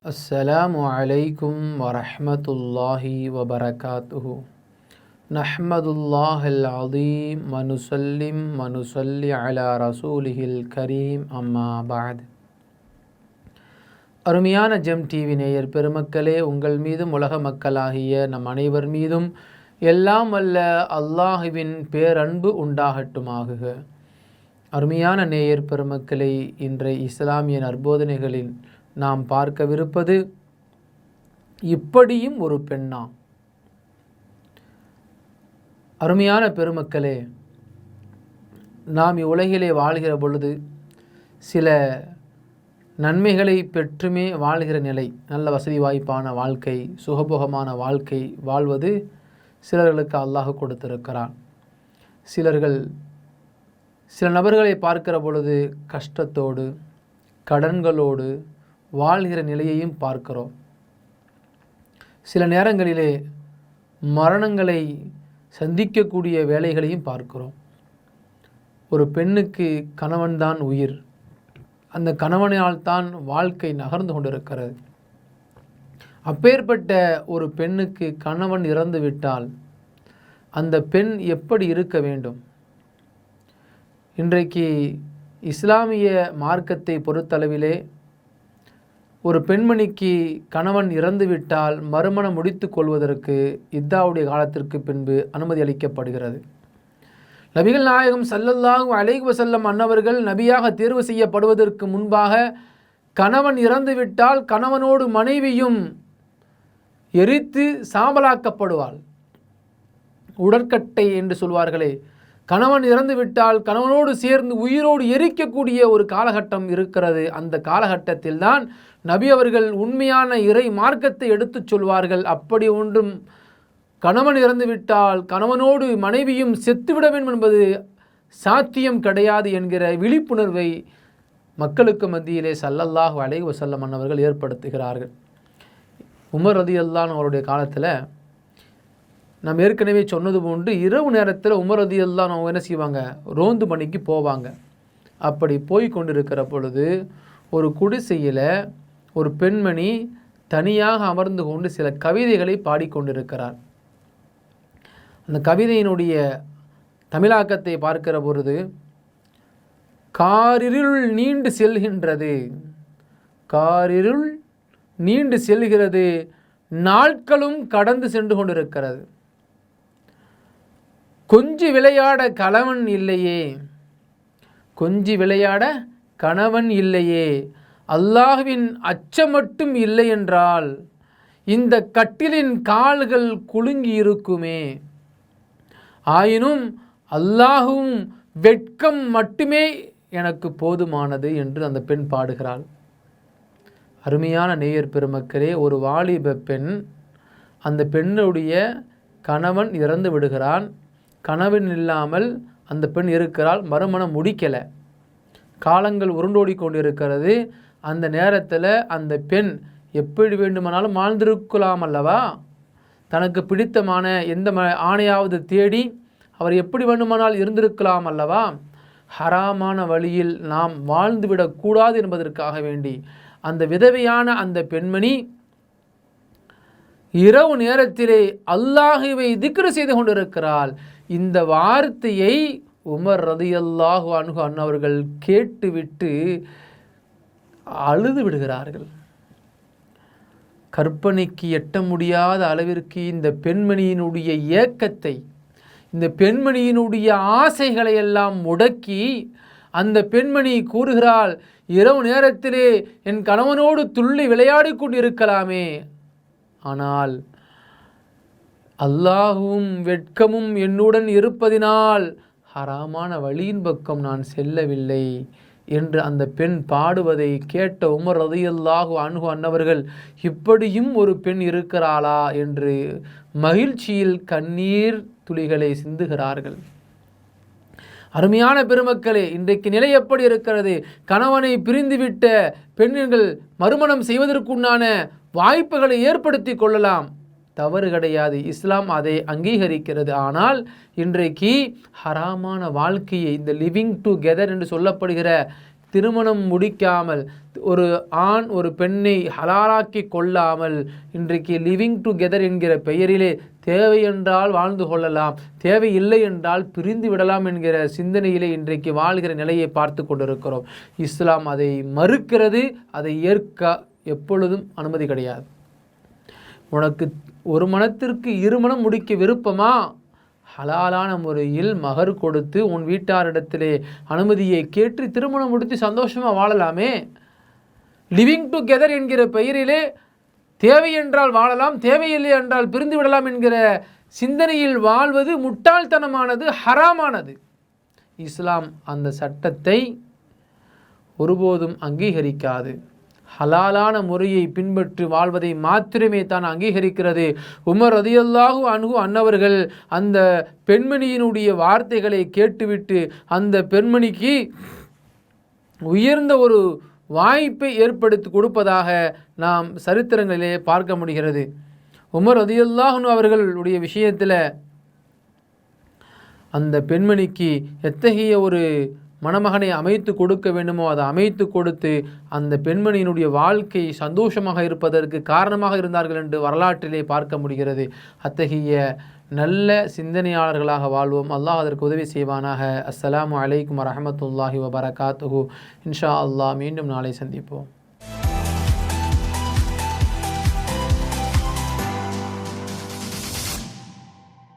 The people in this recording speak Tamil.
அஸ்ஸலாமு அலைக்கும் வரஹ்மத்துல்லாஹி வபரகாத்துஹு. நஹ்மதுல்லாஹில் அஸீம் வனுஸல்லி அலா ரசூலிஹில் கரீம். அம்மா பஅத். அருமையான ஜெம் டிவி நேயர் பெருமக்களே, உங்கள் மீதும் உலக மக்களாகிய நம் அனைவர் மீதும் எல்லாம் வல்ல அல்லாஹுவின் பேரன்பு உண்டாகட்டுமாகுக. அருமையான நேயர் பெருமக்களை, இன்றைய இஸ்லாமிய நற்போதனைகளில் நாம் பார்க்கவிருப்பது இப்படியும் ஒரு பெண்ணா. அருமையான பெருமக்களே, நாம் இவ்வுலகிலே வாழ்கிற பொழுது சில நன்மைகளை பெற்றுமே வாழ்கிற நிலை, நல்ல வசதி வாய்ப்பான வாழ்க்கை, சுகபோகமான வாழ்க்கை வாழ்வது சிலர்களுக்கு அல்லாஹ் கொடுத்திருக்கிறான். சில நபர்களை பார்க்கிற பொழுது கஷ்டத்தோடு கடன்களோடு வாழ்கிற நிலையையும் பார்க்கிறோம். சில நேரங்களிலே மரணங்களை சந்திக்கக்கூடிய வேலைகளையும் பார்க்கிறோம். ஒரு பெண்ணுக்கு கணவன்தான் உயிர். அந்த கணவனால் தான் வாழ்க்கை நகர்ந்து கொண்டிருக்கிறது. அப்பேற்பட்ட ஒரு பெண்ணுக்கு கணவன் இறந்து விட்டால் அந்த பெண் எப்படி இருக்க வேண்டும்? இன்றைக்கு இஸ்லாமிய மார்க்கத்தை பொறுத்தளவிலே ஒரு பெண்மணிக்கு கணவன் இறந்துவிட்டால் மறுமணம் முடித்து கொள்வதற்கு இத்தாவுடைய காலத்திற்கு பின்பு அனுமதி அளிக்கப்படுகிறது. நபிகள் நாயகம் ஸல்லல்லாஹு அலைஹி வஸல்லம் அன்னவர்கள் நபியாக தேர்வு செய்யப்படுவதற்கு முன்பாக கணவன் இறந்துவிட்டால் கணவனோடு மனைவியும் எரித்து சாம்பலாக்கப்படுவாள். உடற்கட்டை என்று சொல்வார்களே, கணவன் இறந்து விட்டால் கணவனோடு சேர்ந்து உயிரோடு எரிக்கக்கூடிய ஒரு காலகட்டம் இருக்கிறது. அந்த காலகட்டத்தில் தான் நபி அவர்கள் உண்மையான இறை மார்க்கத்தை எடுத்துச் சொல்வார்கள். அப்படி ஒன்றும் கணவன் இறந்து விட்டால் கணவனோடு மனைவியும் செத்துவிட வேண்டும் என்பது சாத்தியம் கிடையாது என்கிற விழிப்புணர்வை மக்களுக்கு மத்தியிலே ஸல்லல்லாஹு அலைஹி வஸல்லம் அன்னவர்கள் ஏற்படுத்துகிறார்கள். உமர் ரலியல்லாஹு அவருடைய காலத்தில் நாம் ஏற்கனவே சொன்னது போன்று இரவு நேரத்தில் உமர் ரலியல்லாஹு அவங்க என்ன செய்வாங்க, ரோந்து பணிக்கு போவாங்க. அப்படி போய் கொண்டிருக்கிற பொழுது ஒரு குடிசையில் ஒரு பெண்மணி தனியாக அமர்ந்து கொண்டு சில கவிதைகளை பாடிக்கொண்டிருக்கிறார். அந்த கவிதையினுடைய தமிழாக்கத்தை பார்க்கிற பொழுது, காரிருள் நீண்டு செல்கின்றது, காரிருள் நீண்டு செல்கிறது, நாட்களும் கடந்து சென்று கொண்டிருக்கிறது, கொஞ்சி விளையாட கணவன் இல்லையே, கொஞ்சி விளையாட கணவன் இல்லையே, அல்லாஹ்வின் அச்சம் மட்டும் இல்லை என்றால் இந்த கட்டிலின் கால்கள் குலுங்கி இருக்குமே, ஆயினும் அல்லாஹும் வெட்கம் மட்டுமே எனக்கு போதுமானது என்று அந்த பெண் பாடுகிறாள். அருமையான நேயர் பெருமக்களே, ஒரு வாலிப பெண், அந்த பெண்ணுடைய கணவன் இறந்து விடுகிறான். கணவன் இல்லாமல் அந்த பெண் இருக்கிறாள். மறுமணம் முடிக்கலை. காலங்கள் உருண்டோடி கொண்டிருக்கிறது. அந்த நேரத்தில் அந்த பெண் எப்படி வேண்டுமானாலும் வாழ்ந்திருக்கலாம் அல்லவா? தனக்கு பிடித்தமான எந்த ஆணையாவது தேடி அவர் எப்படி வேண்டுமானால் இருந்திருக்கலாம் அல்லவா? ஹராமான வழியில் நாம் வாழ்ந்துவிடக்கூடாது என்பதற்காக வேண்டி அந்த விதவையான அந்த பெண்மணி இரவு நேரத்திலே அல்லாஹுவை திக்ர் செய்து கொண்டிருக்கிறாள். இந்த வார்த்தையை உமர் ரலியல்லாஹு அன்ஹு அன்னவர்கள் கேட்டுவிட்டு அழுது விடுகிறார்கள். கற்பனைக்கு எட்ட முடியாத அளவிற்கு இந்த பெண்மணியினுடைய ஏக்கத்தை, இந்த பெண்மணியினுடைய ஆசைகளை எல்லாம் முடக்கி அந்த பெண்மணி கூறுகிறாள், இரவு நேரத்திலே என் கணவனோடு துள்ளி விளையாடி கொண்டிருக்கலாமே, ஆனால் அல்லாஹும் வெட்கமும் என்னுடன் இருப்பதினால் ஹராமான வழியின் பக்கம் நான் செல்லவில்லை என்று அந்த பெண் பாடுவதை கேட்ட உமர் ரலியல்லாஹு அன்ஹு அன்னவர்கள் இப்படியும் ஒரு பெண் இருக்கிறாளா என்று மகிழ்ச்சியில் கண்ணீர் துளிகளை சிந்துகிறார்கள். அருமையான பெருமக்களே, இன்றைக்கு நிலை எப்படி இருக்கிறது? கணவனை பிரிந்துவிட்ட பெண்கள் மறுமணம் செய்வதற்குண்டான வாய்ப்புகளை ஏற்படுத்தி கொள்ளலாம், தவறு கிடையாது. இஸ்லாம் அதை அங்கீகரிக்கிறது. ஆனால் இன்றைக்கு ஹராமான வாழ்க்கையை, இந்த லிவிங் டுகெதர் என்று சொல்லப்படுகிற திருமணம் முடிக்காமல் ஒரு ஆண் ஒரு பெண்ணை ஹலாலாக்கி கொள்ளாமல் இன்றைக்கு லிவிங் டுகெதர் என்கிற பெயரிலே தேவை என்றால் வாழ்ந்து கொள்ளலாம், தேவை இல்லை என்றால் பிரிந்து விடலாம் என்கிற சிந்தனையிலே இன்றைக்கு வாழ்கிற நிலையை பார்த்து கொண்டிருக்கிறோம். இஸ்லாம் அதை மறுக்கிறது, அதை ஏற்க எப்பொழுதும் அனுமதி கிடையாது. உனக்கு ஒரு மனத்திற்கு இருமணம் முடிக்க விருப்பமா, ஹலாலான முறையில் மகர் கொடுத்து உன் வீட்டாரிடத்திலே அனுமதியை கேட்டு திருமணம் முடித்து சந்தோஷமாக வாழலாமே. லிவிங் டுகெதர் என்கிற பெயரிலே தேவை என்றால் வாழலாம், தேவையில்லை என்றால் பிரிந்து விடலாம் என்கிற சிந்தனையில் வாழ்வது முட்டாள்தனமானது, ஹராமானது. இஸ்லாம் அந்த சட்டத்தை ஒருபோதும் அங்கீகரிக்காது. ஹலாலான முறையை பின்பற்றி வாழ்வதை மாத்திரமே தான் அங்கீகரிக்கிறது. உமர் ரலியல்லாஹு அன்ஹு அன்னவர்கள் அந்த பெண்மணியினுடைய வார்த்தைகளை கேட்டுவிட்டு அந்த பெண்மணிக்கு உயர்ந்த ஒரு வாய்ப்பை ஏற்படுத்தி கொடுப்பதாக நாம் சரித்திரங்களிலே பார்க்க முடிகிறது. உமர் ரலியல்லாஹு அன்ஹு அவர்களுடைய விஷயத்தில் அந்த பெண்மணிக்கு எத்தகைய ஒரு மணமகனை அமைத்து கொடுக்க வேண்டுமோ அதை அமைத்து கொடுத்து அந்த பெண்மணியினுடைய வாழ்க்கை சந்தோஷமாக இருப்பதற்கு காரணமாக இருந்தார்கள் என்று வரலாற்றிலே பார்க்க முடிகிறது. அத்தகைய நல்ல சிந்தனையாளர்களாக வாழ்வோம். அல்லாஹ் அதற்கு உதவி செய்வானாக. அஸ்ஸலாமு அலைக்கும் வரஹ்மத்துல்லாஹி வபரகாத்துஹு. இன்ஷா அல்லாஹ் மீண்டும் நாளை சந்திப்போம்.